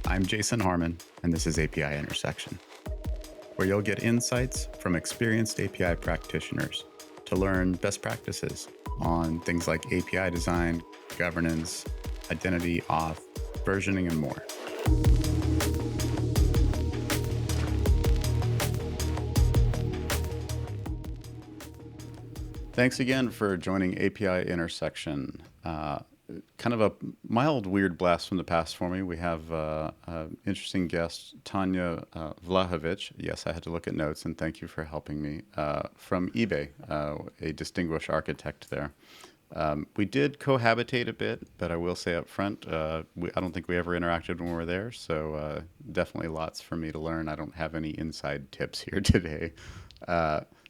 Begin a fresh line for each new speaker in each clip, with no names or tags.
I'm Jason Harmon, and this is API Intersection, where you'll get insights from experienced API practitioners to learn best practices on things like API design, governance, identity, auth, versioning, and more. Thanks again for joining API Intersection. Kind of a mild, weird blast from the past for me. We have an interesting guest, Tanya Vlahovic. Yes, I had to look at notes, and thank you for helping me, from eBay, a distinguished architect there. We did cohabitate a bit, but I will say up front, I don't think we ever interacted when we were there, so definitely lots for me to learn. I don't have any inside tips here today.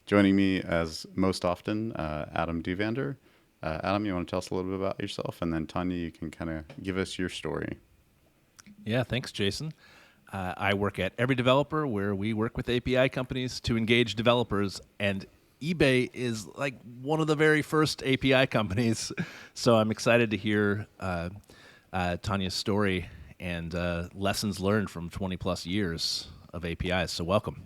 Joining me, as most often, Adam Duvander. Adam, you want to tell us a little bit about yourself? And then Tanya, you can kind of give us your story.
Yeah, thanks, Jason. I work at Every Developer, where we work with API companies to engage developers, and eBay is like one of the very first API companies. So I'm excited to hear Tanya's story and lessons learned from 20 plus years of APIs. So welcome.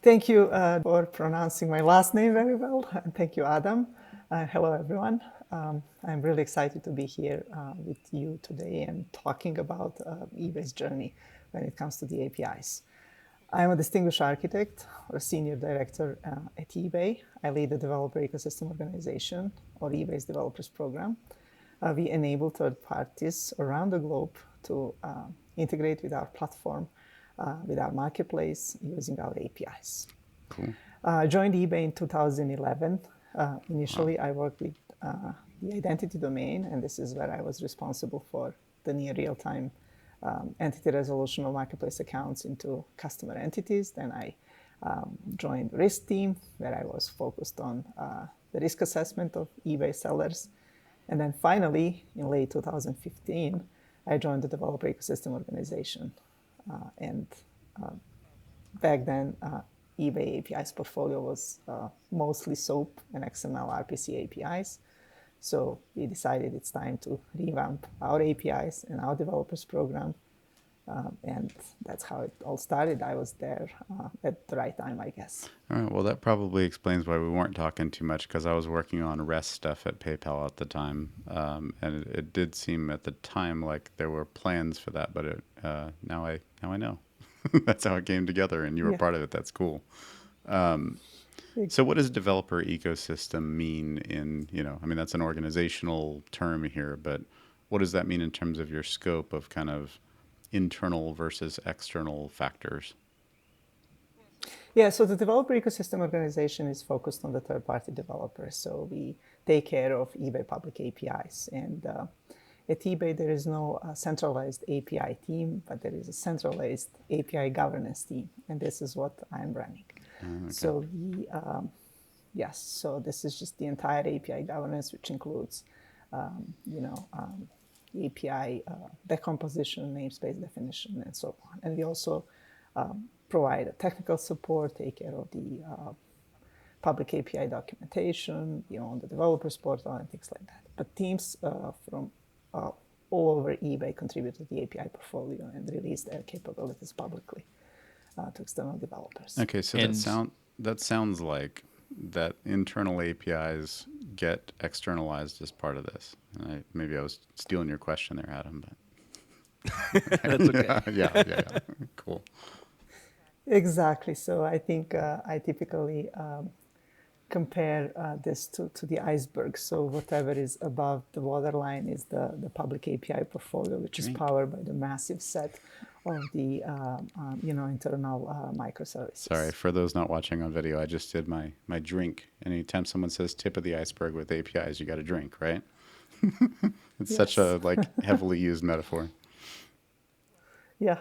Thank you for pronouncing my last name very well. And thank you, Adam. Hello, everyone. I'm really excited to be here with you today and talking about eBay's journey when it comes to the APIs. I'm a distinguished architect or senior director at eBay. I lead the developer ecosystem organization, or eBay's developers program. We enable third parties around the globe to integrate with our platform, with our marketplace, using our APIs.
Cool.
I joined eBay in 2011. Initially, I worked with the identity domain, and this is where I was responsible for the near real-time entity resolution of marketplace accounts into customer entities. Then I joined risk team, where I was focused on the risk assessment of eBay sellers. And then finally, in late 2015, I joined the developer ecosystem organization. Back then, eBay APIs portfolio was mostly SOAP and XML RPC APIs. So we decided it's time to revamp our APIs and our developers program. And that's how it all started. I was there at the right time, I guess.
All right. Well, that probably explains why we weren't talking too much, because I was working on REST stuff at PayPal at the time. And it did seem at the time like there were plans for that, but now I know. That's how it came together, and you were part of it. That's cool. So what does developer ecosystem mean in, that's an organizational term here, but what does that mean in terms of your scope of kind of internal versus external factors?
Yeah, so the developer ecosystem organization is focused on the third-party developers. So we take care of eBay public APIs. And at eBay, there is no centralized API team, but there is a centralized API governance team. And this is what I'm running.
Okay.
So so this is just the entire API governance, which includes, API decomposition, namespace definition, and so on. And we also provide technical support, take care of the public API documentation, on the developers portal and things like that. But teams from all over eBay contribute to the API portfolio and release their capabilities publicly to external developers.
Okay, so that sounds like that internal APIs get externalized as part of this. And maybe I was stealing your question there, Adam, but
That's okay.
yeah. Cool.
Exactly. So I think I typically compare this to the iceberg. So whatever is above the waterline is the public API portfolio, which is powered by the massive set of the internal microservices.
Sorry, for those not watching on video, I just did my drink. Anytime someone says tip of the iceberg with APIs, you got to drink, right? It's such a heavily used metaphor.
Yeah.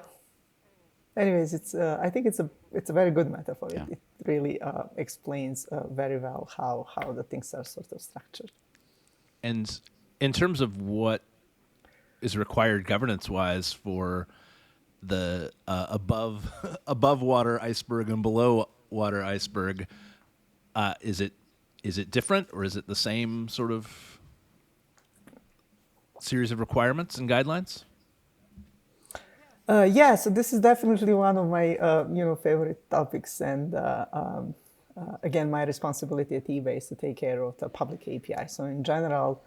Anyways, I think it's a very good metaphor. Yeah. It really explains very well how the things are sort of structured.
And in terms of what is required governance-wise for the above water iceberg and below water iceberg, is it different, or is it the same sort of series of requirements and guidelines?
Yeah, so this is definitely one of my favorite topics, and again, my responsibility at eBay is to take care of the public API. So in general,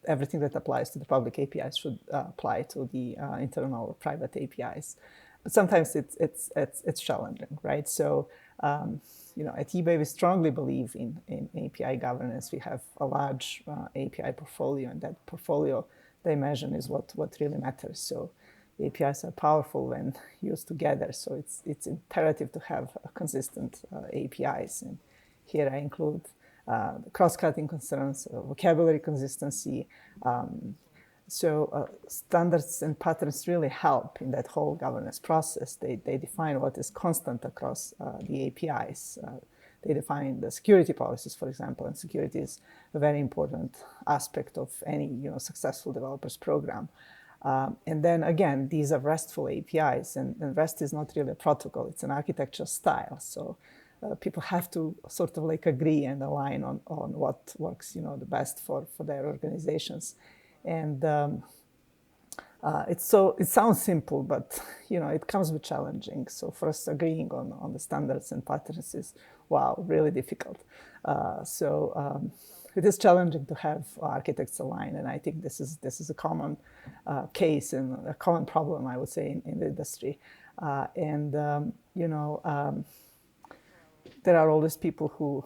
everything that applies to the public APIs should apply to the internal or private APIs. But sometimes it's challenging, right? So at eBay, we strongly believe in API governance. We have a large API portfolio, and that portfolio dimension is what really matters. So APIs are powerful when used together, so it's imperative to have consistent APIs. And here I include cross-cutting concerns, vocabulary consistency. Standards and patterns really help in that whole governance process. They define what is constant across the APIs. They define the security policies, for example, and security is a very important aspect of any successful developers program. And then again, these are RESTful APIs, and REST is not really a protocol, it's an architecture style. So people have to sort of like agree and align on what works the best for their organizations. And it sounds simple, but it comes with challenging. So for us, agreeing on the standards and patterns is, wow, really difficult. It is challenging to have architects align, and I think this is a common case and a common problem, I would say, in the industry. There are always people who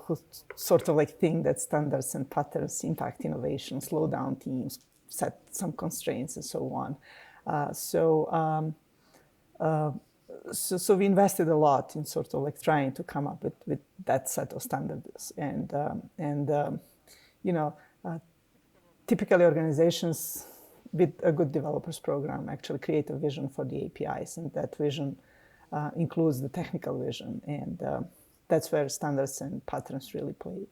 sort of like think that standards and patterns impact innovation, slow down teams, set some constraints, and so on. So we invested a lot in sort of like trying to come up with that set of standards, and typically organizations with a good developers program actually create a vision for the APIs, and that vision includes the technical vision, and that's where standards and patterns really play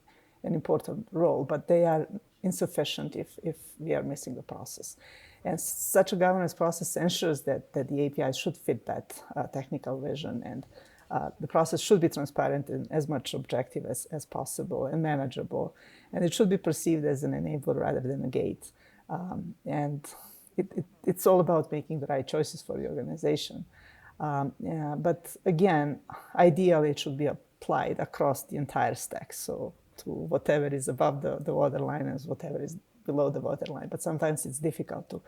an important role, but they are insufficient if we are missing the process. And such a governance process ensures that the APIs should fit that technical vision, and the process should be transparent and as much objective as possible and manageable. And it should be perceived as an enabler rather than a gate. And it's all about making the right choices for the organization. But again, ideally, it should be applied across the entire stack. So to whatever is above the waterline and whatever is below the waterline. But sometimes it's difficult to,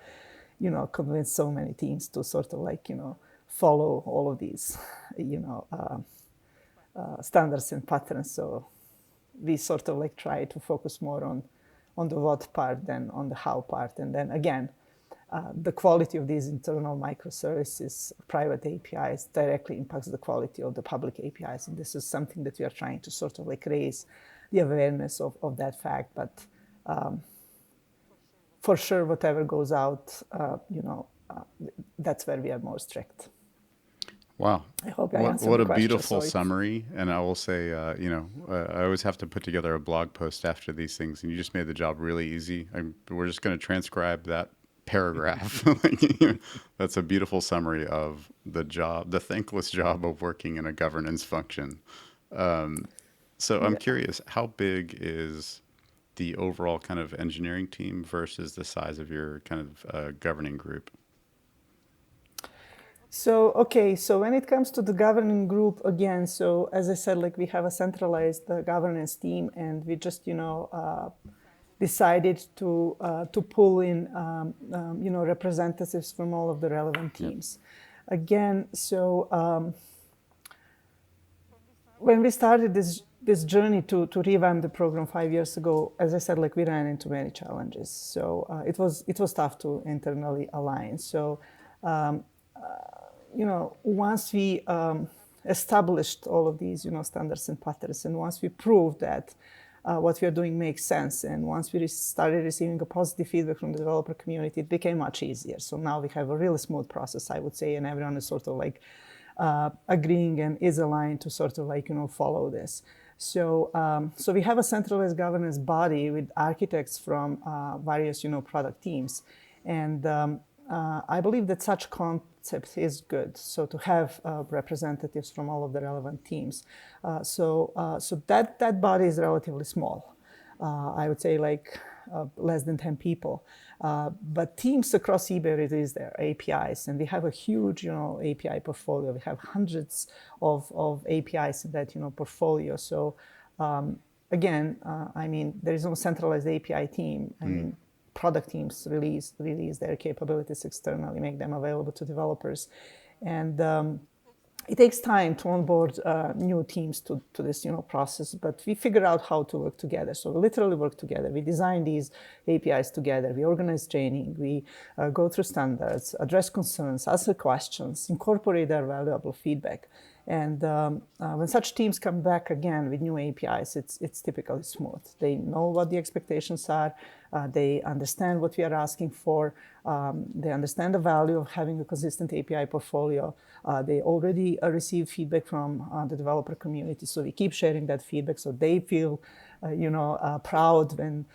convince so many teams to sort of like, follow all of these, standards and patterns. So we sort of like try to focus more on the what part than on the how part. And then again, the quality of these internal microservices, private APIs, directly impacts the quality of the public APIs. And this is something that we are trying to sort of like raise the awareness of that fact. But for sure, whatever goes out, that's where we are more strict.
Wow.
I hope I answered
what
the
a
question.
beautiful summary. And I will say, I always have to put together a blog post after these things, and you just made the job really easy. We're just going to transcribe that paragraph. That's a beautiful summary of the job, the thankless job of working in a governance function. So I'm curious, how big is the overall kind of engineering team versus the size of your kind of governing group?
So when it comes to the governing group, again, so as I said, like we have a centralized governance team, and we just, decided to pull in, representatives from all of the relevant teams. Yep. Again, so when we started this journey to revamp the program 5 years ago, as I said, like we ran into many challenges. So it was tough to internally align. So once we established all of these, standards and patterns, and once we proved that what we are doing makes sense, and once we started receiving a positive feedback from the developer community, it became much easier. So now we have a really smooth process, I would say, and everyone is sort of like agreeing and is aligned to sort of like, follow this. So we have a centralized governance body with architects from various, product teams. And I believe that such concept is good. So to have representatives from all of the relevant teams. So that body is relatively small. I would say like less than 10 people. But teams across eBay release their APIs, and we have a huge, API portfolio. We have hundreds of APIs in that, portfolio. So again, there is no centralized API team. I mean, product teams release their capabilities externally, make them available to developers, and it takes time to onboard new teams to this process, but we figure out how to work together. So we literally work together. We design these APIs together. We organize training. We go through standards, address concerns, answer questions, incorporate their valuable feedback. And when such teams come back again with new APIs, it's typically smooth. They know what the expectations are. They understand what we are asking for. They understand the value of having a consistent API portfolio. They already receive feedback from the developer community, so we keep sharing that feedback, so they feel, proud when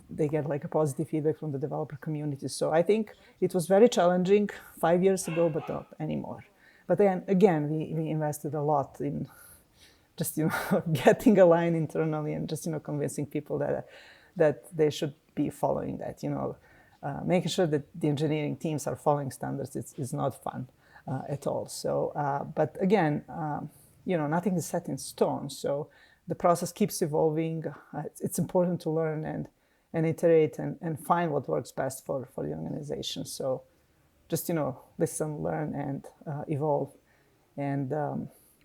they get like a positive feedback from the developer community. So I think it was very challenging 5 years ago, but not anymore. But then again, we invested a lot in just getting aligned internally and just convincing people that they should be following that. Making sure that the engineering teams are following standards is not fun at all. So, but again, nothing is set in stone. So the process keeps evolving. It's important to learn and iterate and find what works best for the organization. So just listen, learn, and evolve. And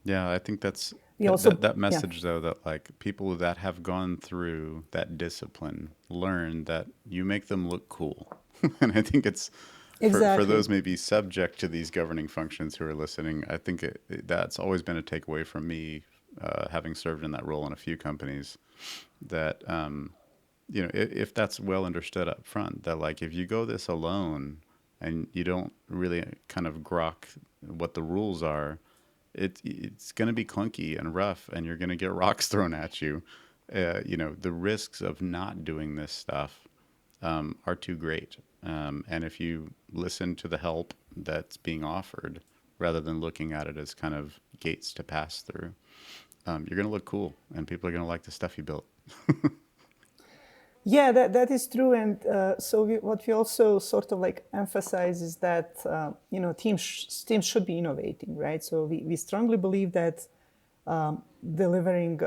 yeah, I think that's
also,
that message though, that like people that have gone through that discipline learn that you make them look cool. And I think it's for those maybe subject to these governing functions who are listening, I think that's always been a takeaway from me, having served in that role in a few companies, that if that's well understood up front, that like if you go this alone and you don't really kind of grok what the rules are, it's going to be clunky and rough, and you're going to get rocks thrown at you. The risks of not doing this stuff are too great. And if you listen to the help that's being offered, rather than looking at it as kind of gates to pass through, you're going to look cool, and people are going to like the stuff you built.
Yeah, that is true. And so what we also sort of like emphasize is that, teams should be innovating, right? So we strongly believe that delivering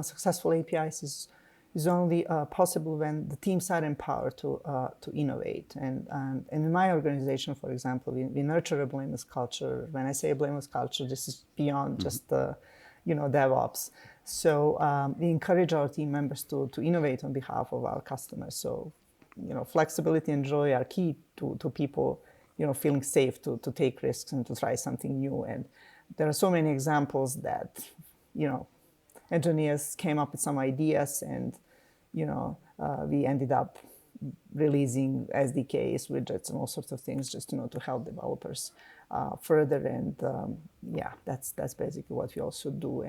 successful APIs is only possible when the teams are empowered to innovate. And in my organization, for example, we nurture a blameless culture. When I say a blameless culture, this is beyond just DevOps. So we encourage our team members to innovate on behalf of our customers. So, flexibility and joy are key to people, feeling safe to take risks and to try something new. And there are so many examples that, engineers came up with some ideas, and, we ended up releasing SDKs, widgets, and all sorts of things just, to help developers further. And that's basically what we also do.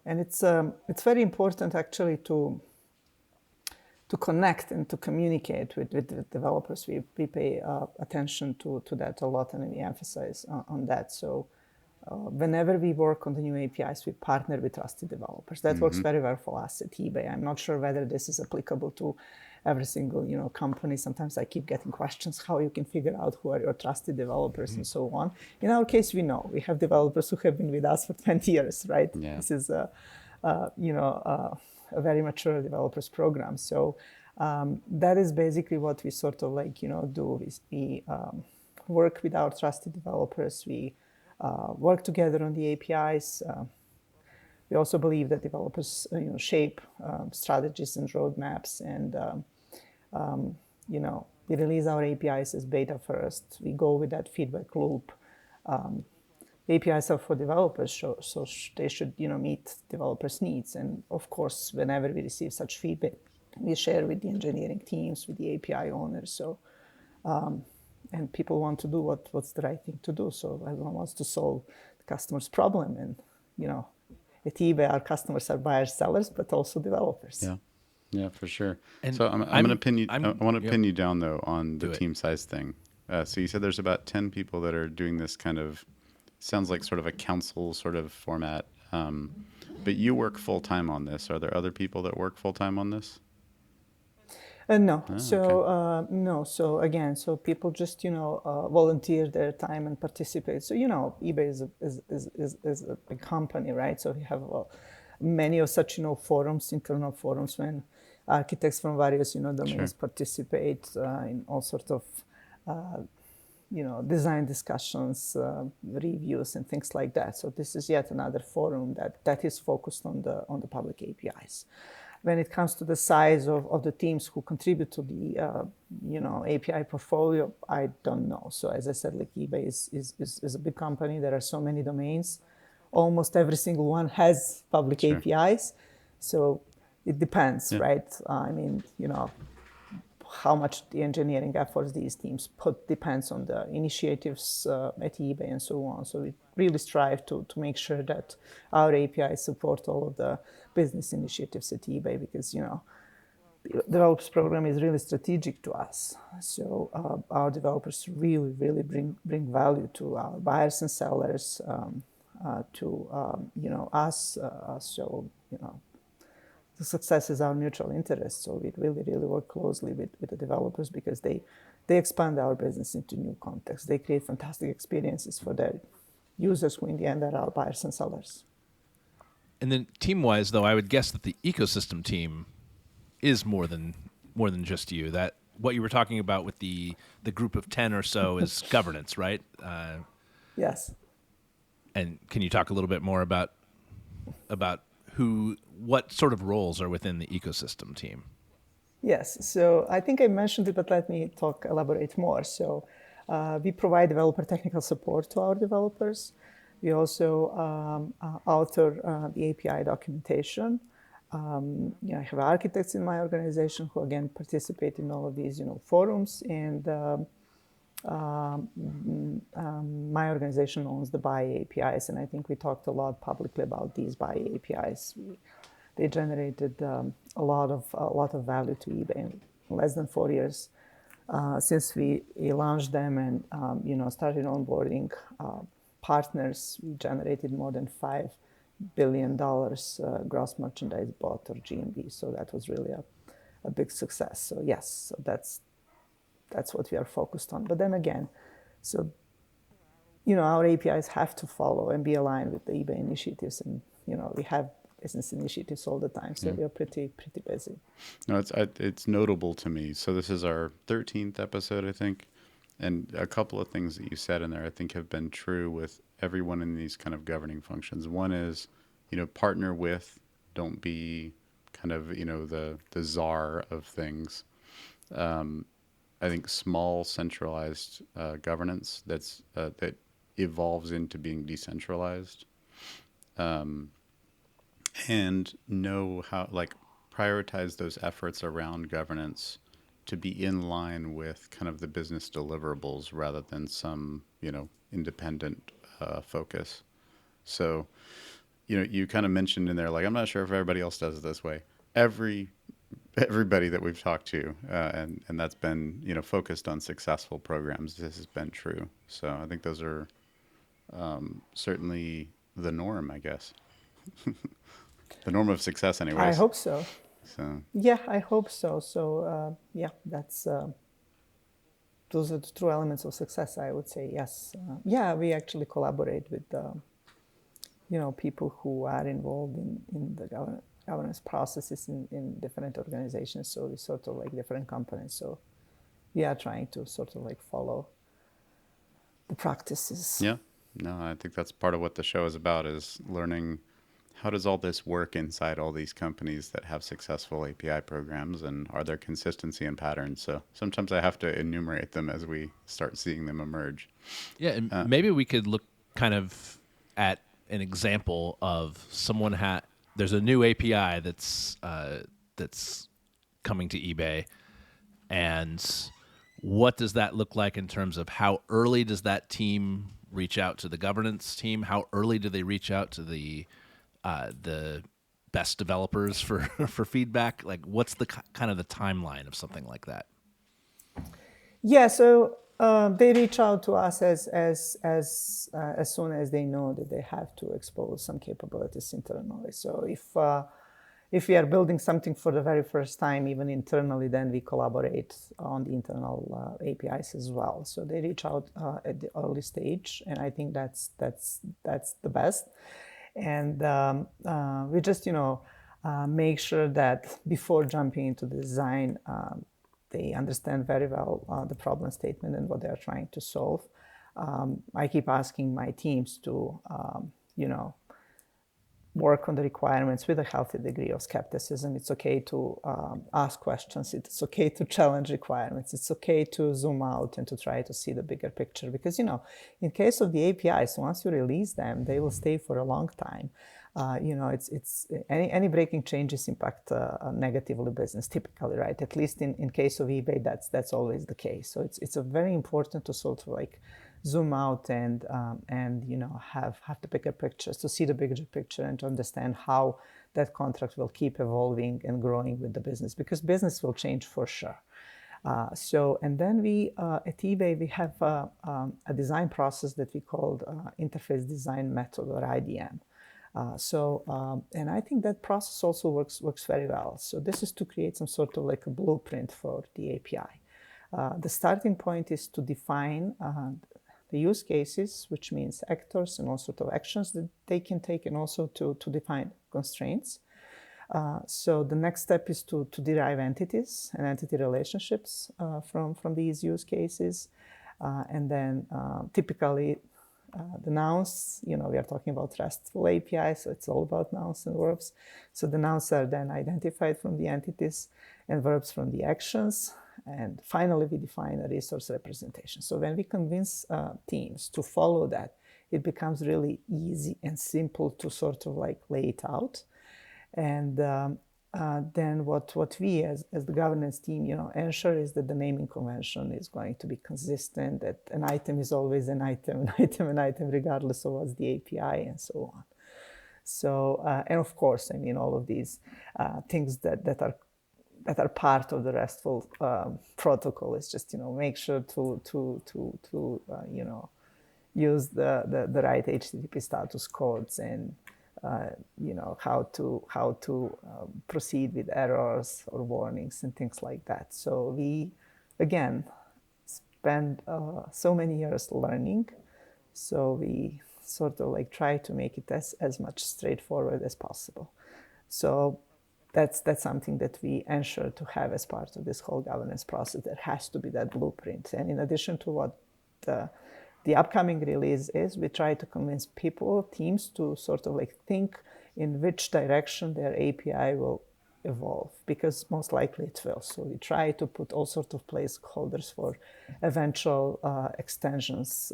And it's very important actually to connect and to communicate with developers. We pay attention to that a lot, and we emphasize on that. So whenever we work on the new APIs, we partner with trusted developers. That works very well for us at eBay. I'm not sure whether this is applicable to every single company. Sometimes I keep getting questions how you can figure out who are your trusted developers and so on. In our case, we know we have developers who have been with us for 20 years, right?
Yeah.
This is a very mature developers program. So that is basically what we sort of like do. We work with our trusted developers. We work together on the APIs. We also believe that developers shape strategies and roadmaps, and we release our APIs as beta first. We go with that feedback loop. APIs are for developers, so they should meet developers' needs. And of course, whenever we receive such feedback, we share with the engineering teams, with the API owners. So and people want to do what's the right thing to do. So everyone wants to solve the customer's problem, and at eBay, our customers are buyers, sellers, but also developers.
Yeah, for sure.
And
so I'm going to pin you. I want to
yep.
pin you down though on the
Do it.
team size thing. So you said there's about 10 people that are doing this kind of, sounds like sort of a council sort of format. But you work full time on this. Are there other people that work full time on this?
No.
Oh,
So
okay.
no. So again, so people just volunteer their time and participate. So eBay is a big company, right? So we have many of such forums, internal forums, when architects from various
Sure.
domains participate in all sorts of design discussions, reviews, and things like that. So this is yet another forum that is focused on the public APIs. When it comes to the size of the teams who contribute to the API portfolio, I don't know. So as I said, like eBay is a big company. There are so many domains. Almost every single one has public
Sure.
APIs. So it depends,
Yeah.
right? I mean, how much the engineering efforts these teams put depends on the initiatives at eBay and so on. So we really strive to make sure that our APIs support all of the business initiatives at eBay, because the developers program is really strategic to us. So our developers really bring value to our buyers and sellers, to us. So the success is our mutual interest. So we really work closely with the developers, because they expand our business into new contexts. They create fantastic experiences for their users, who in the end are our buyers and sellers.
And then team-wise, though, I would guess that the ecosystem team is more than just you. That what you were talking about with the group of 10 or so is governance, right?
Yes.
And can you talk a little bit more about what sort of roles are within the ecosystem team?
Yes, so I think I mentioned it, but let me elaborate more. So we provide developer technical support to our developers. We also author the API documentation. I have architects in my organization who again participate in all of these forums, and my organization owns the BUY APIs, and I think we talked a lot publicly about these BUY APIs. They generated a lot of value to eBay in less than 4 years since we launched them and started onboarding partners. We generated more than $5 billion gross merchandise bought, or GMV. So that was really a big success. So yes, so that's what we are focused on. But then again, so our APIs have to follow and be aligned with the eBay initiatives, and we have business initiatives all the time, so we are pretty busy.
No, it's notable to me. So this is our 13th episode, I think, and a couple of things that you said in there I think have been true with everyone in these kind of governing functions. One is, partner with, don't be kind of the czar of things. I think small centralized governance that evolves into being decentralized. And know how, prioritize those efforts around governance to be in line with kind of the business deliverables rather than some, independent focus. So, you kind of mentioned in there, I'm not sure if everybody else does it this way. Everybody that we've talked to, and that's been, focused on successful programs, this has been true. So I think those are certainly the norm, I guess. The norm of success, anyways.
I hope so.
So
Yeah, I hope so. So that's those are the true elements of success, I would say. Yes. We actually collaborate with people who are involved in the governance processes in different organizations. So we sort of like different companies. So we are trying to sort of like follow the practices.
yeah, no, I think that's part of what the show is about, is learning how does all this work inside all these companies that have successful API programs, and are there consistency and patterns? So sometimes I have to enumerate them as we start seeing them emerge.
Yeah, and maybe we could look kind of at an example of someone there's a new API that's coming to eBay, and what does that look like in terms of how early does that team reach out to the governance team? How early do they reach out to the best developers for feedback? Like, what's the kind of the timeline of something like that?
Yeah, so they reach out to us as soon as they know that they have to expose some capabilities internally. So if we are building something for the very first time, even internally, then we collaborate on the internal APIs as well. So they reach out at the early stage, and I think that's the best. And we just make sure that before jumping into the design, they understand very well the problem statement and what they are trying to solve. I keep asking my teams to, work on the requirements with a healthy degree of skepticism. It's okay to ask questions. It's okay to challenge requirements. It's okay to zoom out and to try to see the bigger picture. Because, in case of the APIs, once you release them, they will stay for a long time. It's any breaking changes impact negatively business typically, right? At least in case of eBay, that's always the case. So it's a very important to sort of like zoom out and have the bigger pictures, to see the bigger picture and to understand how that contract will keep evolving and growing with the business, because business will change for sure. And then we at eBay we have a design process that we called interface design method, or IDM. And I think that process also works very well. So this is to create some sort of like a blueprint for the API. The starting point is to define the use cases, which means actors and all sorts of actions that they can take, and also to define constraints. So the next step is to derive entities and entity relationships from these use cases. And then typically the nouns, we are talking about RESTful API, so it's all about nouns and verbs. So the nouns are then identified from the entities and verbs from the actions. And finally, we define a resource representation. So when we convince teams to follow that, it becomes really easy and simple to sort of like lay it out. And then what we as the governance team, ensure is that the naming convention is going to be consistent, that an item is always an item, an item, regardless of what's the API and so on. So, and of course, all of these things that are part of the RESTful protocol is just, make sure to use the right HTTP status codes, and how to proceed with errors or warnings and things like that. So we, again, spend so many years learning. So we sort of like try to make it as much straightforward as possible. So that's something that we ensure to have as part of this whole governance process. There has to be that blueprint. And in addition to what the upcoming release is, we try to convince teams to sort of like think in which direction their API will evolve, because most likely it will. So we try to put all sorts of placeholders for eventual extensions,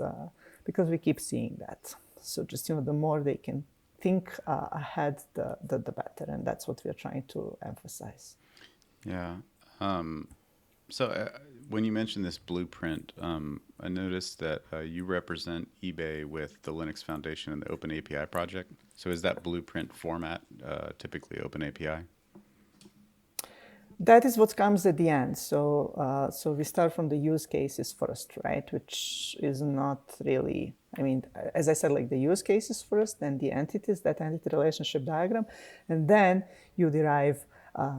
because we keep seeing that. So just, the more they can think ahead, the better. And that's what we're trying to emphasize.
Yeah. So when you mentioned this blueprint, I noticed that you represent eBay with the Linux Foundation and the Open API project. So is that blueprint format typically Open API?
That is what comes at the end. So we start from the use cases first, right? Which is not really, as I said, like the use cases first, then the entities, that entity relationship diagram, and then you derive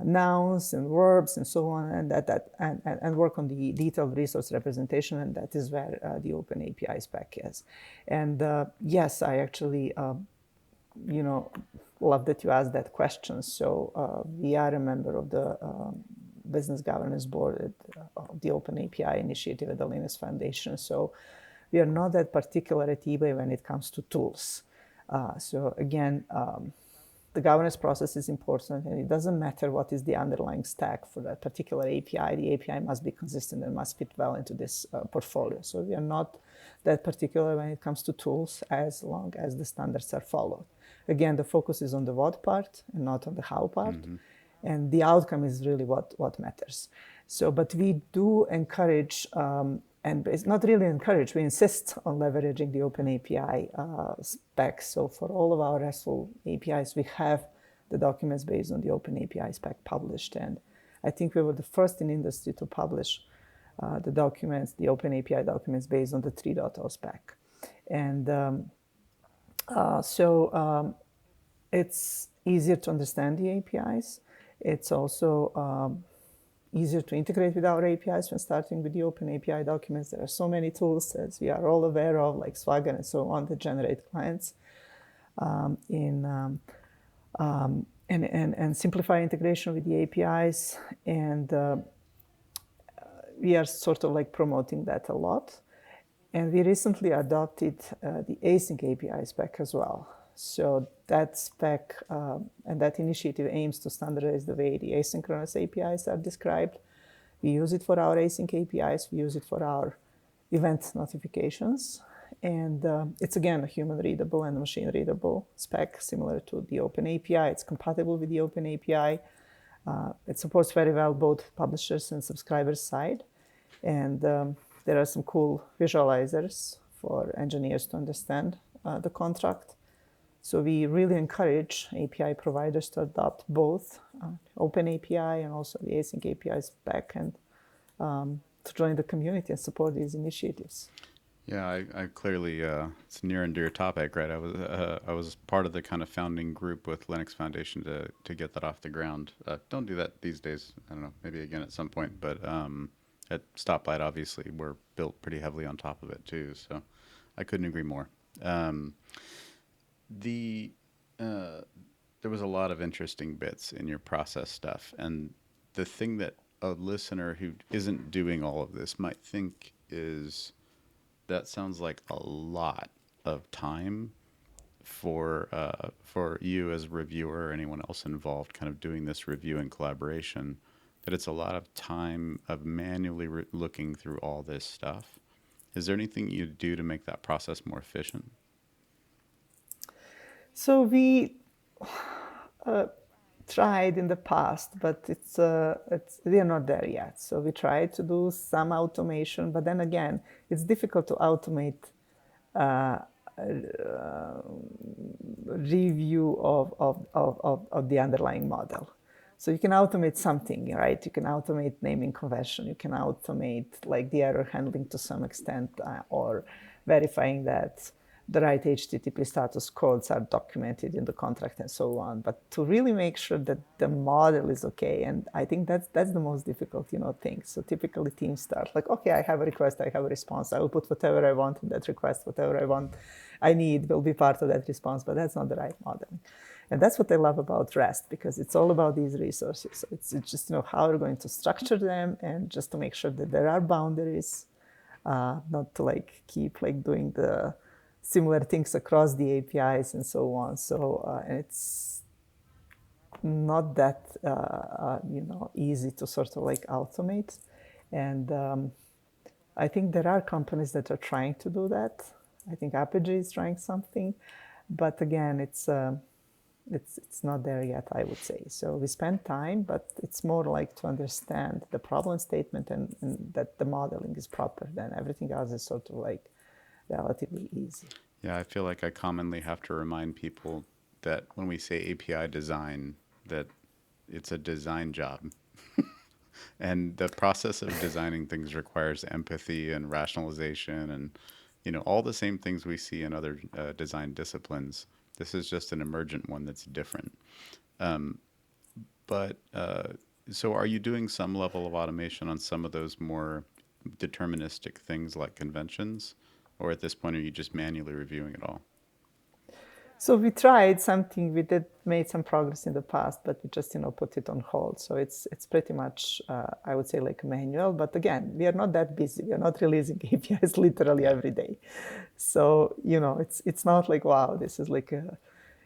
nouns and verbs and so on, and work on the detailed resource representation, and that is where the Open API spec is. And yes, I actually, love that you asked that question. So we are a member of the Business Governance Board of the Open API initiative at the Linux Foundation. So we are not that particular at eBay when it comes to tools. So again, the governance process is important, and it doesn't matter what is the underlying stack for that particular API. The API must be consistent and must fit well into this portfolio. So we are not that particular when it comes to tools, as long as the standards are followed. Again, the focus is on the what part and not on the how part. Mm-hmm. And the outcome is really what matters. So, but we do encourage, and it's not really encourage, we insist on leveraging the Open API spec. So for all of our RESTful APIs, we have the documents based on the Open API spec published. And I think we were the first in industry to publish the Open API documents based on the 3.0 spec. And easier to understand the APIs. It's also easier to integrate with our APIs when starting with the open API documents. There are so many tools, as we are all aware of, like Swagger and so on, that generate clients and simplify integration with the APIs. And we are sort of like promoting that a lot. And we recently adopted the async API spec as well. So that spec and that initiative aims to standardize the way the asynchronous APIs are described. We use it for our async APIs. We use it for our event notifications. And it's, again, a human-readable and machine-readable spec, similar to the Open API. It's compatible with the Open API. It supports very well both publishers and subscribers side. And there are some cool visualizers for engineers to understand the contract. So we really encourage API providers to adopt both Open API and also the async API spec, and to join the community and support these initiatives.
Yeah, I clearly it's near and dear topic, right? I was part of the kind of founding group with Linux Foundation to get that off the ground. Don't do that these days. I don't know, maybe again at some point, but at Stoplight, obviously, we're built pretty heavily on top of it too. So I couldn't agree more. There was a lot of interesting bits in your process stuff, and the thing that a listener who isn't doing all of this might think is that sounds like a lot of time for you as a reviewer or anyone else involved kind of doing this review and collaboration, that it's a lot of time of manually looking through all this stuff. Is there anything you do to make that process more efficient?
So we tried in the past, but we are not there yet. So we tried to do some automation, but then again, it's difficult to automate review of the underlying model. So you can automate something, right? You can automate naming convention. You can automate like the error handling to some extent, or verifying that the right HTTP status codes are documented in the contract and so on. But to really make sure that the model is okay, and I think that's the most difficult, thing. So typically teams start like, okay, I have a request, I have a response. I will put whatever I want in that request, whatever I need will be part of that response, but that's not the right modeling. And that's what I love about REST, because it's all about these resources. So it's just, how we're going to structure them, and just to make sure that there are boundaries, not to like keep like doing the similar things across the APIs and so on. So and it's not that easy to sort of like automate. And I think there are companies that are trying to do that. I think Apigee is trying something, but again, it's not there yet, I would say. So we spend time, but it's more like to understand the problem statement and that the modeling is proper. Then everything else is sort of like relatively easy.
Yeah, I feel like I commonly have to remind people that when we say API design, that it's a design job. And the process of designing things requires empathy and rationalization and, all the same things we see in other design disciplines. This is just an emergent one that's different. So are you doing some level of automation on some of those more deterministic things like conventions? Or at this point, are you just manually reviewing it all?
So we tried something. We made some progress in the past, but we just put it on hold. So it's pretty much I would say like manual. But again, we are not that busy. We are not releasing APIs literally every day. So it's not like, wow, this is like a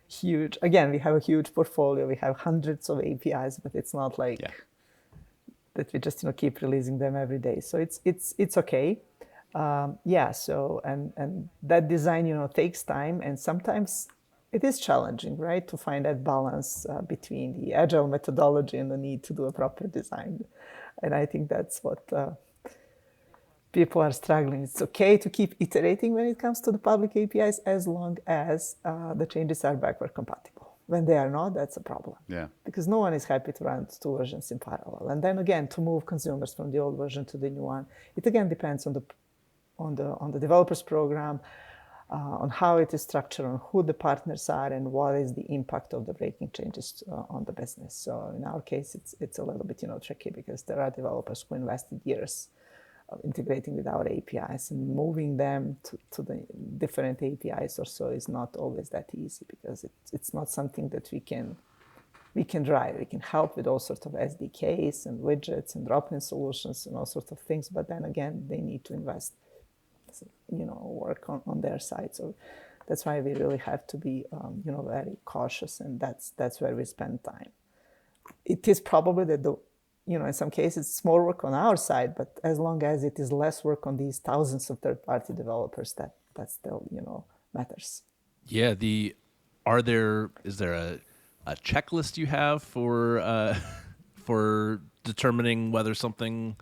huge. Again, we have a huge portfolio. We have hundreds of APIs, but it's not like that we just keep releasing them every day. So it's okay. So and that design takes time, and sometimes it is challenging, right, to find that balance between the agile methodology and the need to do a proper design. And I think that's what people are struggling. It's okay to keep iterating when it comes to the public APIs, as long as the changes are backward compatible. When they are not, that's a problem.
Yeah.
Because no one is happy to run two versions in parallel. And then again, to move consumers from the old version to the new one, it again depends on the developers program, on how it is structured, on who the partners are, and what is the impact of the breaking changes on the business. So in our case, it's a little bit tricky because there are developers who invested years of integrating with our APIs, and moving them to the different APIs or so is not always that easy, because it's not something that we can drive. We can help with all sorts of SDKs and widgets and drop-in solutions and all sorts of things, but then again, they need to invest, work on their side. So that's why we really have to be, very cautious, and that's where we spend time. It is probably that in some cases it's more work on our side, but as long as it is less work on these thousands of third-party developers, that still, matters.
Yeah. Is there a checklist you have for for determining whether something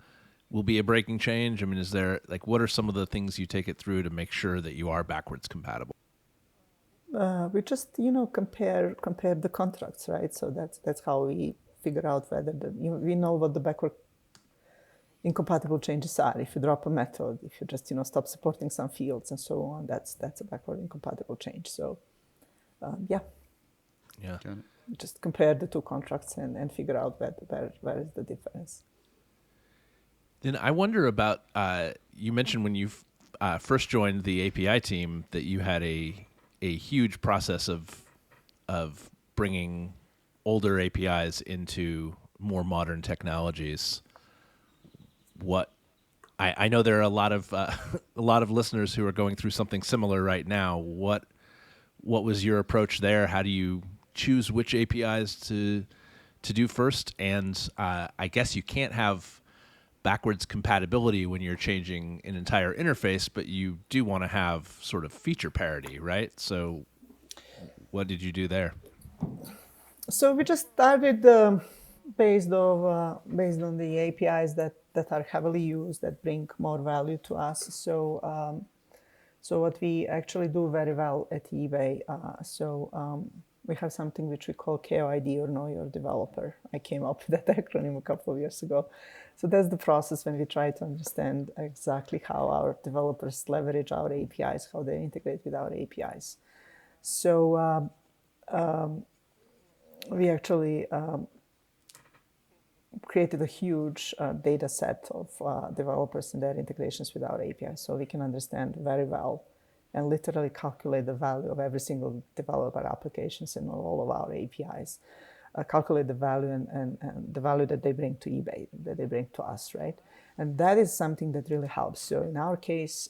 will be a breaking change? I mean, is there what are some of the things you take it through to make sure that you are backwards compatible?
We just compare the contracts, right? So that's how we figure out whether we know what the backward incompatible changes are. If you drop a method, if you just stop supporting some fields and so on, that's a backward incompatible change. So yeah,
Got it.
just compare the two contracts and figure out where is the difference.
Then I wonder about you mentioned when you first joined the API team that you had a huge process of bringing older APIs into more modern technologies. I know there are a lot of listeners who are going through something similar right now. What was your approach there? How do you choose which APIs to do first? And I guess you can't have backwards compatibility when you're changing an entire interface, but you do want to have sort of feature parity, right? So what did you do there?
So we just started based on the APIs that are heavily used, that bring more value to us. So what we actually do very well at eBay, we have something which we call KOID, or Know Your Developer. I came up with that acronym a couple of years ago. So that's the process when we try to understand exactly how our developers leverage our APIs, how they integrate with our APIs. So we actually created a huge data set of developers and their integrations with our APIs, so we can understand very well and literally calculate the value of every single developer applications in all of our APIs. Calculate the value and the value that they bring to eBay, that they bring to us, right? And that is something that really helps. So in our case,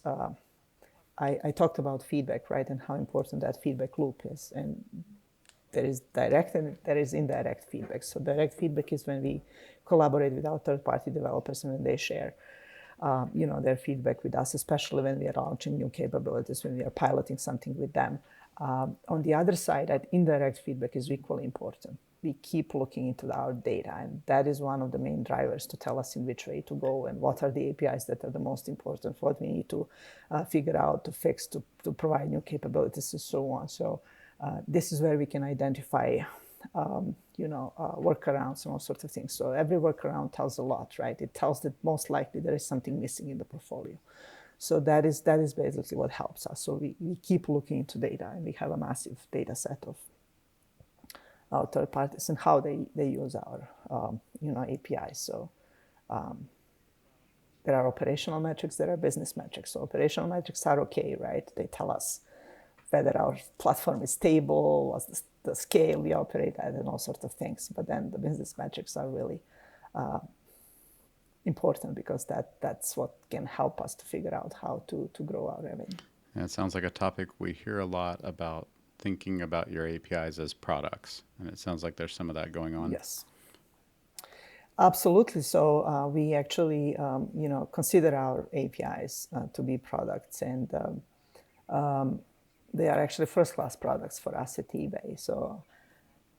I talked about feedback, right, and how important that feedback loop is. And there is direct and there is indirect feedback. So direct feedback is when we collaborate with our third-party developers and when they share their feedback with us, especially when we are launching new capabilities, when we are piloting something with them. On the other side, that indirect feedback is equally important. We keep looking into our data, and that is one of the main drivers to tell us in which way to go and what are the APIs that are the most important, what we need to figure out, to fix, to provide new capabilities, and so on. So this is where we can identify workarounds and all sorts of things. So every workaround tells a lot, right? It tells that most likely there is something missing in the portfolio. So that is basically what helps us. So we keep looking into data, and we have a massive data set of our third parties and how they use our APIs. So there are operational metrics, there are business metrics. So operational metrics are okay, right? They tell us whether our platform is stable, what's the scale we operate at, and all sorts of things. But then the business metrics are really important, because that's what can help us to figure out how to grow our revenue.
And it sounds like a topic we hear a lot about, thinking about your APIs as products. And it sounds like there's some of that going on.
Yes. Absolutely. So we actually, consider our APIs to be products, and they are actually first-class products for us at eBay. So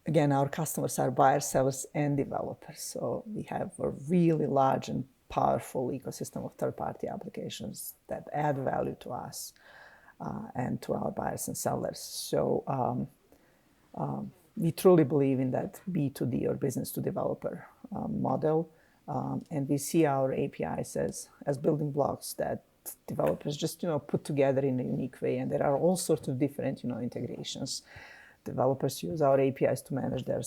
again, our customers are buyers, sellers, and developers. So we have a really large and powerful ecosystem of third-party applications that add value to us and to our buyers and sellers. So we truly believe in that B2D, or business to developer model. And we see our APIs as building blocks that developers just put together in a unique way, and there are all sorts of different integrations. Developers use our APIs to manage their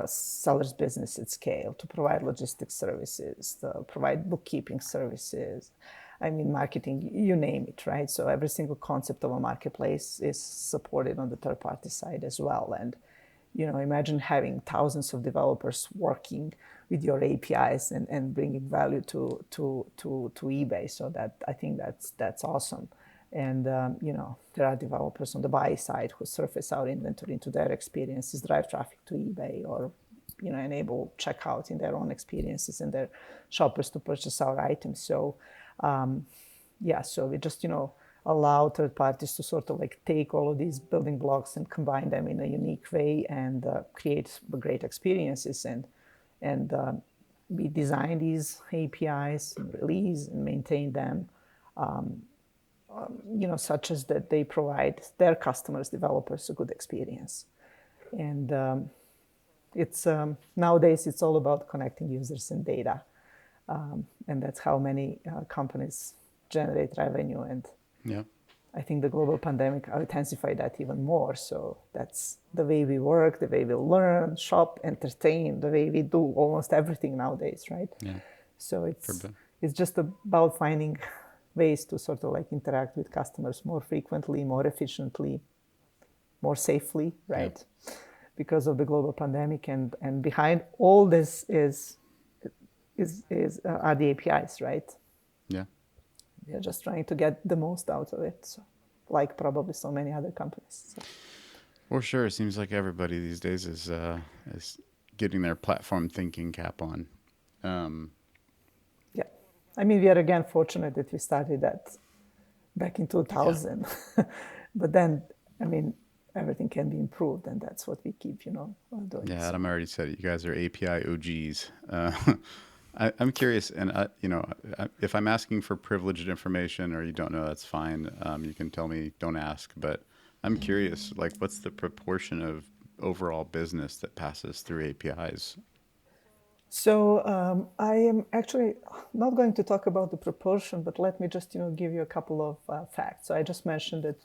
sellers' business at scale, to provide logistics services, to provide bookkeeping services. I mean, marketing, you name it, right? So every single concept of a marketplace is supported on the third-party side as well. And imagine having thousands of developers working with your APIs and bringing value to eBay. So that I think that's awesome. And there are developers on the buy side who surface our inventory into their experiences, drive traffic to eBay, or enable checkout in their own experiences and their shoppers to purchase our items. So so we just allow third parties to sort of like take all of these building blocks and combine them in a unique way and create great experiences. And we design these APIs, and release and maintain them, such as that they provide their customers, developers, a good experience. And it's nowadays it's all about connecting users and data, and that's how many companies generate revenue. And
Yeah.
I think the global pandemic intensified that even more. So that's the way we work, the way we learn, shop, entertain, the way we do almost everything nowadays, right?
Yeah.
So
For be-
it's just about finding ways to sort of like interact with customers more frequently, more efficiently, more safely, right? Because of the global pandemic, and behind all this are the APIs, right?
Yeah.
We are just trying to get the most out of it, so, like probably so many other companies. So.
For sure. It seems like everybody these days is getting their platform thinking cap on.
Yeah, I mean, we are again fortunate that we started that back in 2000, but then, I mean, everything can be improved, and that's what we keep, doing.
Yeah,
so.
Adam already said it. You guys are API OGs. I'm curious, and if I'm asking for privileged information or you don't know, that's fine. You can tell me, don't ask. But I'm curious, like, what's the proportion of overall business that passes through APIs?
So I am actually not going to talk about the proportion, but let me just give you a couple of facts. So I just mentioned that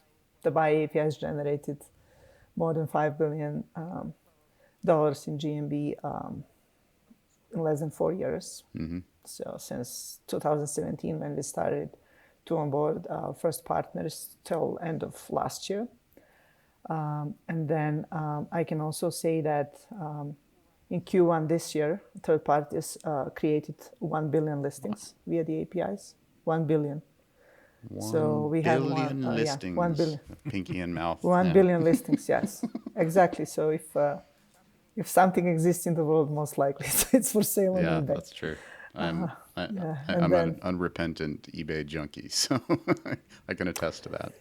the buy APIs generated more than $5 billion in GMV in less than 4 years.
Mm-hmm.
So since 2017, when we started to onboard our first partners till end of last year. And then I can also say that in Q1 this year, third parties created 1 billion listings via the APIs. 1 billion. So we had
1 billion listings.
1 billion.
Pinky in mouth.
1
Yeah.
billion listings, yes. Exactly. So if something exists in the world, most likely it's for sale on
Yeah,
eBay.
that's true. I'm
and
an
then-
unrepentant eBay junkie, so I can attest to that.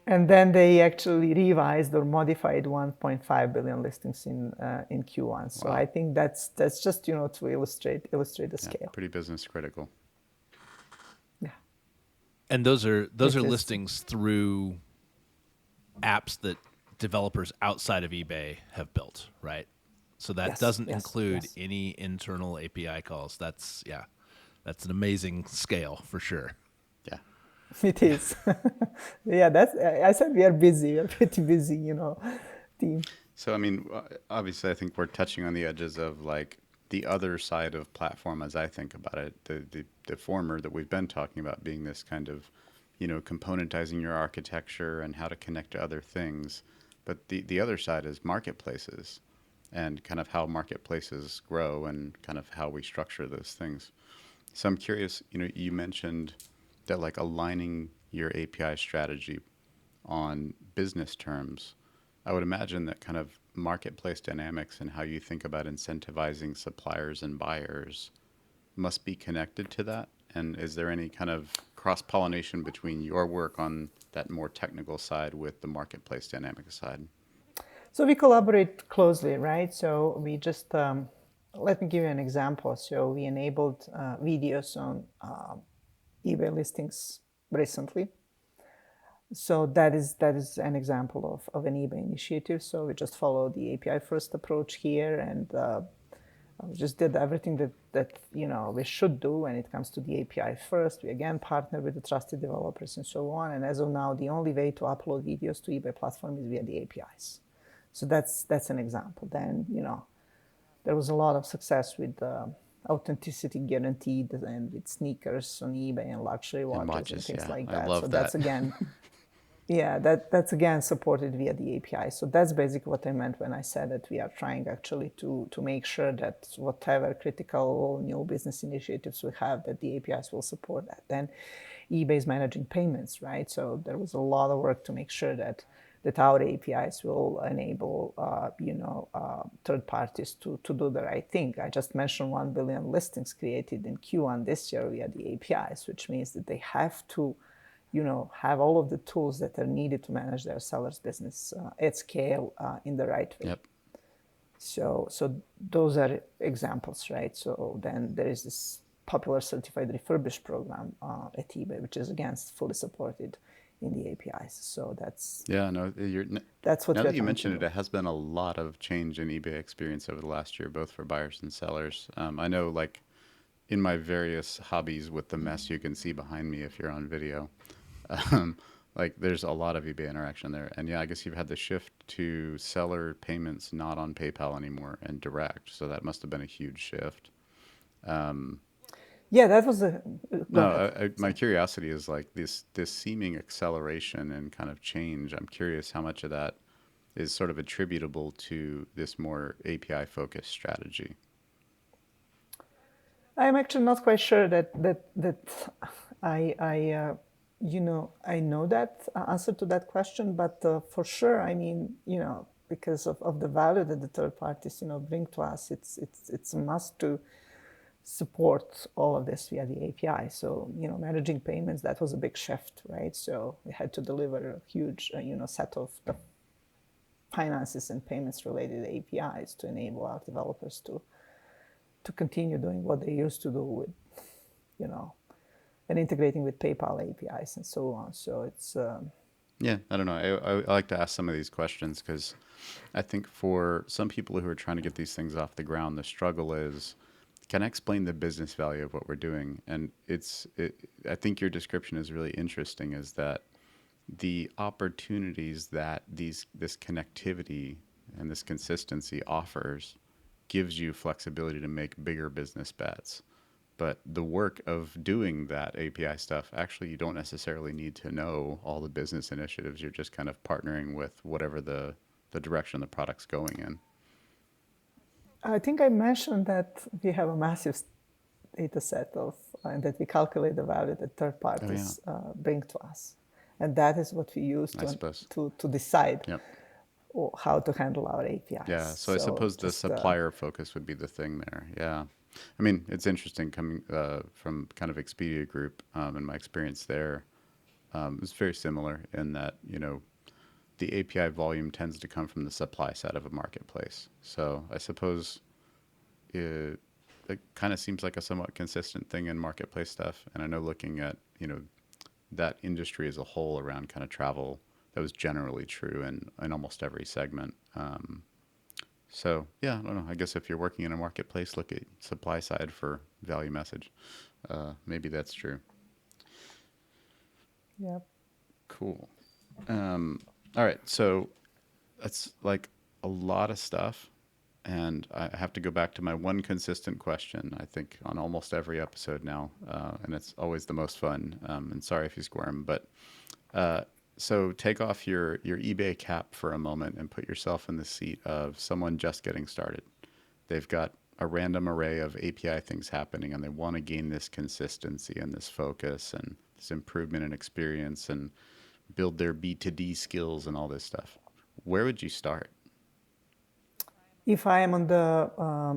And then they actually revised or modified 1.5 billion listings in Q1. So
Wow.
I think that's just to illustrate the
Yeah,
scale.
pretty business critical.
Yeah.
And those are
It is.
listings through apps that developers outside of eBay have built, right? So that
Yes,
doesn't
yes,
include
yes.
any internal API calls. That's an amazing scale for sure.
Yeah.
It is. Yeah, I said we are busy. We are pretty busy, team.
So, I mean, obviously, I think we're touching on the edges of like the other side of platform as I think about it. The former that we've been talking about being this kind of, componentizing your architecture and how to connect to other things. But the other side is marketplaces and kind of how marketplaces grow and kind of how we structure those things. So I'm curious, you mentioned that like aligning your API strategy on business terms. I would imagine that kind of marketplace dynamics and how you think about incentivizing suppliers and buyers must be connected to that. And is there any kind of cross-pollination between your work on that more technical side with the marketplace dynamic side?
So we collaborate closely, right? So we just, let me give you an example. So we enabled videos on eBay listings recently. So that is an example of an eBay initiative. So we just follow the API first approach here, and We just did everything that we should do when it comes to the API first. We again partner with the trusted developers and so on. And as of now, the only way to upload videos to eBay platform is via the APIs. So that's an example. Then there was a lot of success with authenticity guaranteed and with sneakers on eBay and luxury
And
watches and
watches,
things
yeah,
like
I
that.
love
So
that.
that's again, yeah, that's again supported via the API. So that's basically what I meant when I said that we are trying actually to make sure that whatever critical new business initiatives we have, that the APIs will support that. Then eBay is managing payments, right? So there was a lot of work to make sure that our APIs will enable third parties to do the right thing. I just mentioned 1 billion listings created in Q1 this year via the APIs, which means that they have to have all of the tools that are needed to manage their sellers business at scale in the right way.
Yep.
So those are examples, right? So then there is this popular certified refurbished program at eBay, which is again fully supported in the APIs. So that's
Yeah, no,
what
now
we're
that you
trying
mention
to
it,
do.
it has been a lot of change in eBay experience over the last year, both for buyers and sellers. I know, like, in my various hobbies with the mess you can see behind me if you're on video, um, like, there's a lot of eBay interaction there. And yeah, I guess you've had the shift to seller payments not on PayPal anymore and direct. So that must have been a huge shift.
Yeah, that was a. Go
No,
ahead.
my
Sorry.
curiosity is like this seeming acceleration and kind of change. I'm curious how much of that is sort of attributable to this more API focused strategy.
I'm actually not quite sure that I I know that answer to that question, but for sure, I mean, because of the value that the third parties bring to us, it's a must to support all of this via the API. So managing payments, that was a big shift, right? So we had to deliver a huge set of the finances and payments related APIs to enable our developers to continue doing what they used to do with, you know, and integrating with PayPal APIs and so on. So it's
Yeah, I don't know. I like to ask some of these questions because I think for some people who are trying to get these things off the ground, the struggle is, can I explain the business value of what we're doing? And I think your description is really interesting, is that the opportunities that this connectivity and this consistency offers gives you flexibility to make bigger business bets. But the work of doing that API stuff, actually, you don't necessarily need to know all the business initiatives. You're just kind of partnering with whatever the direction the product's going in.
I think I mentioned that we have a massive data set of and that we calculate the value that third
Oh yeah,
parties bring to us, and that is what we use
I suppose.
to decide
Yep.
how to handle our APIs.
Yeah. So I
So
suppose the
just
supplier focus would be the thing there. Yeah. I mean, it's interesting coming from kind of Expedia Group, and my experience there. It's very similar in that, the API volume tends to come from the supply side of a marketplace. So I suppose it kind of seems like a somewhat consistent thing in marketplace stuff. And I know, looking at, that industry as a whole around kind of travel, that was generally true in almost every segment. So yeah, I don't know. I guess if you're working in a marketplace, look at supply side for value message. Maybe that's true.
yeah.
Cool. All right, so that's like a lot of stuff, and I have to go back to my one consistent question, I think, on almost every episode now, and it's always the most fun. And sorry if you squirm, but so take off your eBay cap for a moment and put yourself in the seat of someone just getting started. They've got a random array of API things happening, and they want to gain this consistency and this focus and this improvement in experience and build their B2D skills and all this stuff. Where would you start?
If I am on the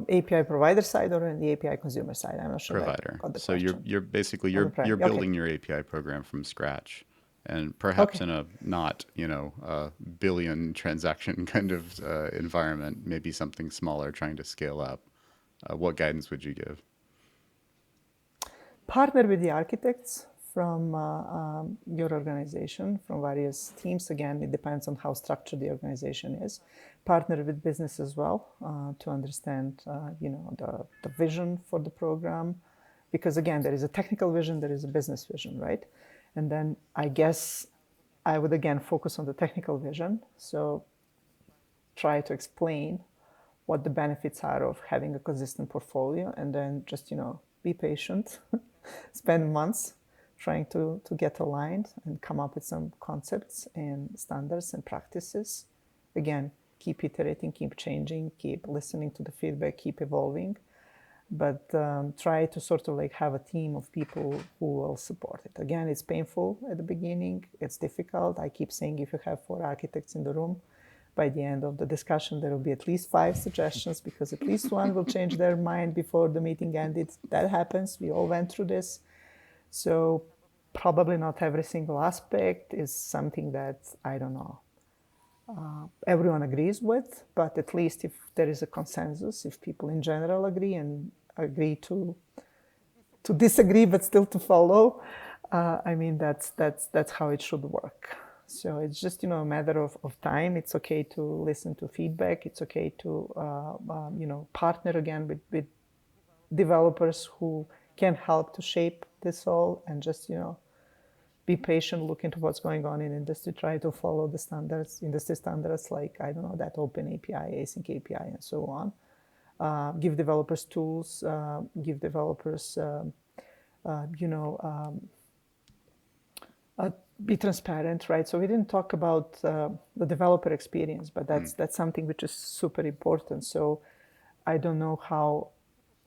API provider side or on the API consumer side, I'm not sure that I
Provider.
got the
So you're
question.
you're basically
On the
you're
okay.
building your API program from scratch, and perhaps
Okay.
in a not a billion transaction kind of environment, maybe something smaller, trying to scale up. What guidance would you give?
Partner with the architects from your organization, from various teams. Again, it depends on how structured the organization is. Partner with business as well to understand, the vision for the program, because again, there is a technical vision, there is a business vision, right? And then I guess I would again focus on the technical vision. So try to explain what the benefits are of having a consistent portfolio, and then just be patient, spend months trying to get aligned and come up with some concepts and standards and practices. Again, keep iterating, keep changing, keep listening to the feedback, keep evolving, but try to sort of like have a team of people who will support it. Again, it's painful at the beginning, it's difficult. I keep saying, if you have 4 architects in the room, by the end of the discussion, there will be at least 5 suggestions, because at least one will change their mind before the meeting ended. That happens. We all went through this. So probably not every single aspect is something that, I don't know, everyone agrees with, but at least if there is a consensus, if people in general agree and agree to disagree but still to follow, that's how it should work. So it's just a matter of time. It's okay to listen to feedback. It's okay to partner again with developers who can help to shape this all, and just be patient, look into what's going on in industry, try to follow the standards, industry standards, like that Open API, Async API, and so on. Give developers tools. Give developers be transparent, right? So we didn't talk about the developer experience, but that's something which is super important. So I don't know how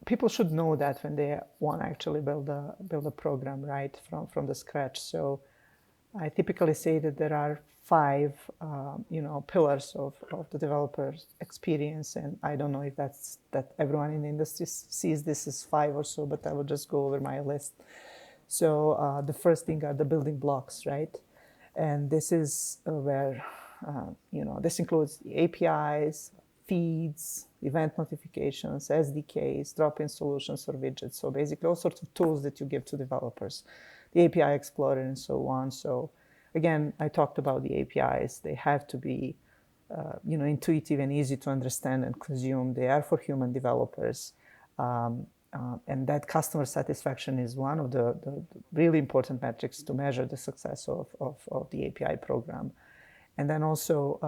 people should know that when they want to actually build a program, right, from the scratch. So I typically say that there are 5 pillars of the developer's experience, and I don't know if that everyone in the industry sees this as 5 or so, but I will just go over my list. So the first thing are the building blocks, right? And this is where, this includes the APIs, feeds, event notifications, SDKs, drop-in solutions or widgets. So basically all sorts of tools that you give to developers, the API Explorer and so on. So again, I talked about the APIs. They have to be, intuitive and easy to understand and consume. They are for human developers. And that customer satisfaction is one of the really important metrics to measure the success of the API program. And then also,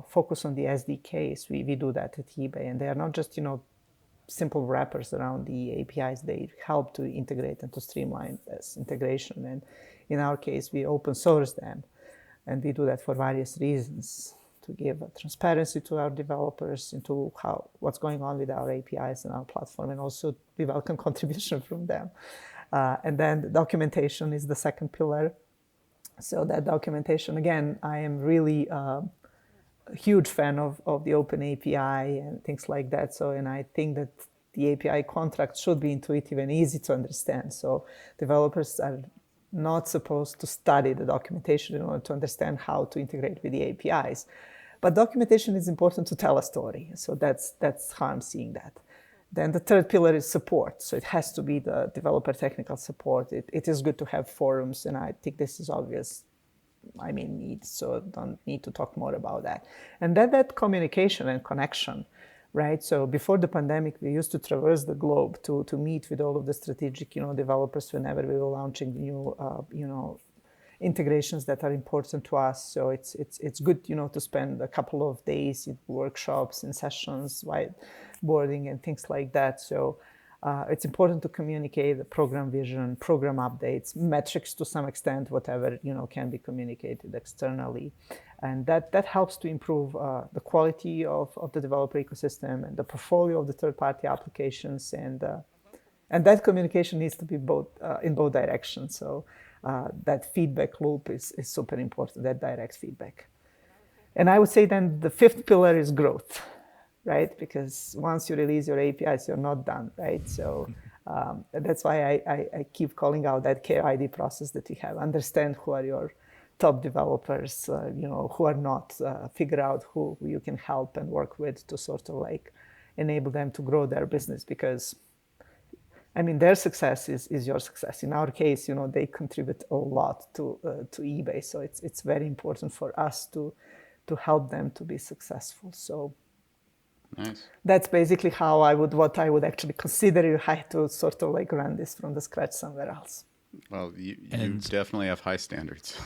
focus on the SDKs. We do that at eBay, and they are not just, simple wrappers around the APIs. They help to integrate and to streamline this integration. And in our case, we open source them, and we do that for various reasons, to give transparency to our developers into what's going on with our APIs and our platform, and also we welcome contribution from them. And then the documentation is the second pillar. So that documentation, again, I am really a huge fan of the Open API and things like that. So, and I think that the API contract should be intuitive and easy to understand. So developers are not supposed to study the documentation in order to understand how to integrate with the APIs. But documentation is important to tell a story. So that's how I'm seeing that. Then the third pillar is support. So it has to be the developer technical support. It is good to have forums, and I think this is obvious. So don't need to talk more about that. And that communication and connection, right? So before the pandemic, we used to traverse the globe to meet with all of the strategic, developers whenever we were launching new, integrations that are important to us. So it's good, to spend a couple of days in workshops and sessions, whiteboarding and things like that. So it's important to communicate the program vision, program updates, metrics to some extent, whatever can be communicated externally, and that helps to improve the quality of the developer ecosystem and the portfolio of the third-party applications, and that communication needs to be both in both directions. So that feedback loop is super important, that direct feedback. And I would say then the fifth pillar is growth, right? Because once you release your APIs, you're not done, right? So that's why I keep calling out that care ID process that you have. Understand who are your top developers, who are not, figure out who you can help and work with to sort of like enable them to grow their business. Because I mean, their success is your success. In our case, they contribute a lot to eBay, so it's very important for us to help them to be successful. So
Nice.
that's basically what I would actually consider if I had to sort of like run this from the scratch somewhere else.
Well, you
And-
definitely have high standards.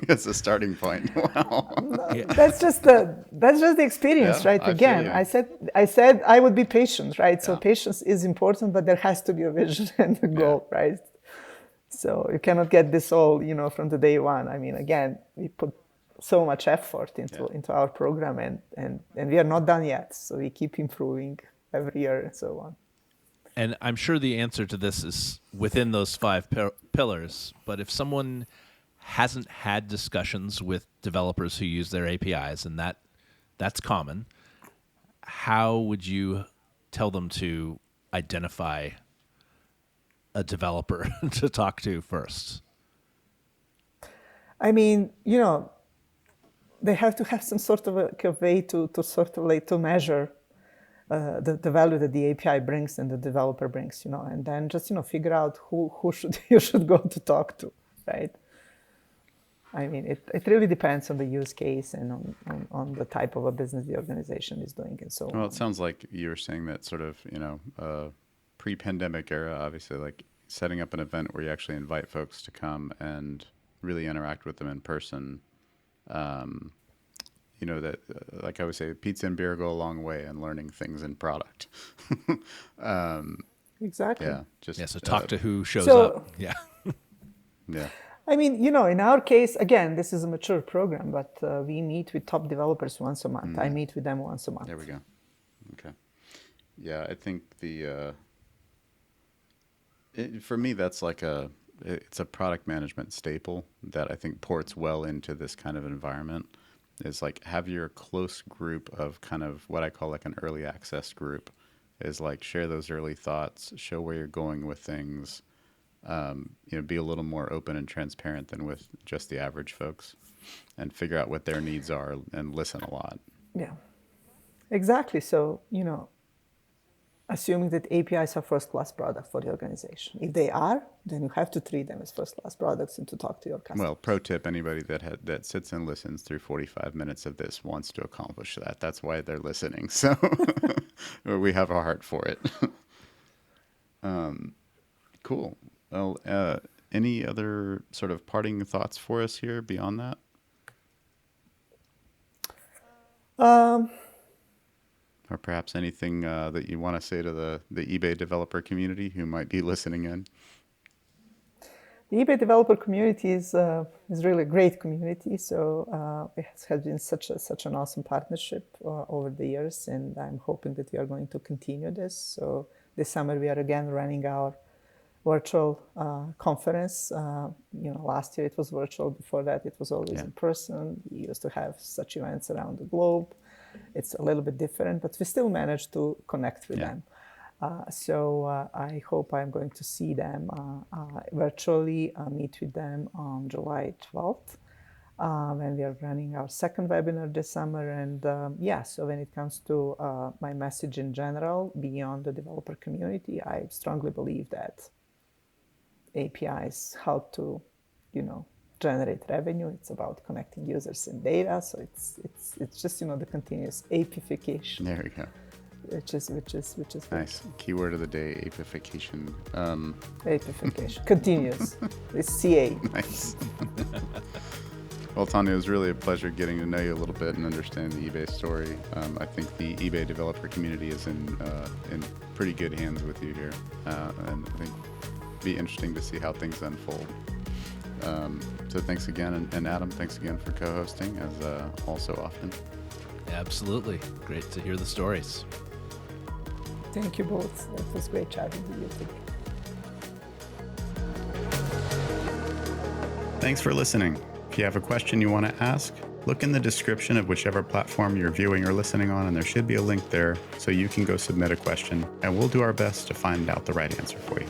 That's a starting point. Wow.
Yeah.
That's just the experience,
Yeah,
right?
I feel
Again,
you.
I said I would be patient, right? So
Yeah.
patience is important, but there has to be a vision and a goal, right? So you cannot get this all, from the day one. I mean, again, we put so much effort into our program, and we are not done yet. So we keep improving every year and so on.
And I'm sure the answer to this is within those five pillars. But if someone hasn't had discussions with developers who use their APIs, and that's common, how would you tell them to identify a developer to talk to first?
I mean, they have to have some sort of a way to sort of like to measure the value that the API brings and the developer brings, and then just figure out who you should go to talk to, right? I mean, it really depends on the use case and on the type of a business the organization is doing and so on.
Well, it sounds like you were saying that sort of, pre-pandemic era, obviously, like setting up an event where you actually invite folks to come and really interact with them in person. That, like I would say, pizza and beer go a long way in learning things in product.
Exactly.
Yeah, just
Yeah, so talk to who shows
so-
up. Yeah.
yeah,
I mean, in our case, again, this is a mature program, but we meet with top developers once a month. I meet with them once a month.
there we go. Okay, yeah, I think for me that's like it's a product management staple that I think ports well into this kind of environment. Is like have your close group of kind of what I call like an early access group. Is like share those early thoughts, show where you're going with things. Be a little more open and transparent than with just the average folks, and figure out what their needs are and listen a lot.
Yeah, exactly. So, assuming that APIs are first-class product for the organization. If they are, then you have to treat them as first-class products and to talk to your customers.
Well, pro tip: anybody that sits and listens through 45 minutes of this wants to accomplish that. That's why they're listening. So we have a heart for it. Cool. Well, any other sort of parting thoughts for us here beyond that? Or perhaps anything that you want to say to the eBay developer community who might be listening in?
The eBay developer community is really a great community. So it has been such an awesome partnership over the years, and I'm hoping that we are going to continue this. So this summer we are again running our virtual conference. Last year it was virtual. Before that it was always in person. We used to have such events around the globe. It's a little bit different, but we still manage to connect with them. So I hope I'm going to see them virtually, meet with them on July 12th when we are running our second webinar this summer. And so when it comes to my message in general, beyond the developer community, I strongly believe that APIs help to, generate revenue. It's about connecting users and data. So it's just the continuous apification.
There we go.
Which is
Nice. Keyword of the day: apification.
apification continues. It's CA.
Nice. Well, Tanya, it was really a pleasure getting to know you a little bit and understand the eBay story. I think the eBay developer community is in pretty good hands with you here, and I think it'd be interesting to see how things unfold. So thanks again, and Adam, thanks again for co-hosting, as all so often.
Absolutely. Great to hear the stories.
Thank you both. It was great chatting with you today.
Thanks for listening. If you have a question you want to ask, look in the description of whichever platform you're viewing or listening on, and there should be a link there so you can go submit a question, and we'll do our best to find out the right answer for you.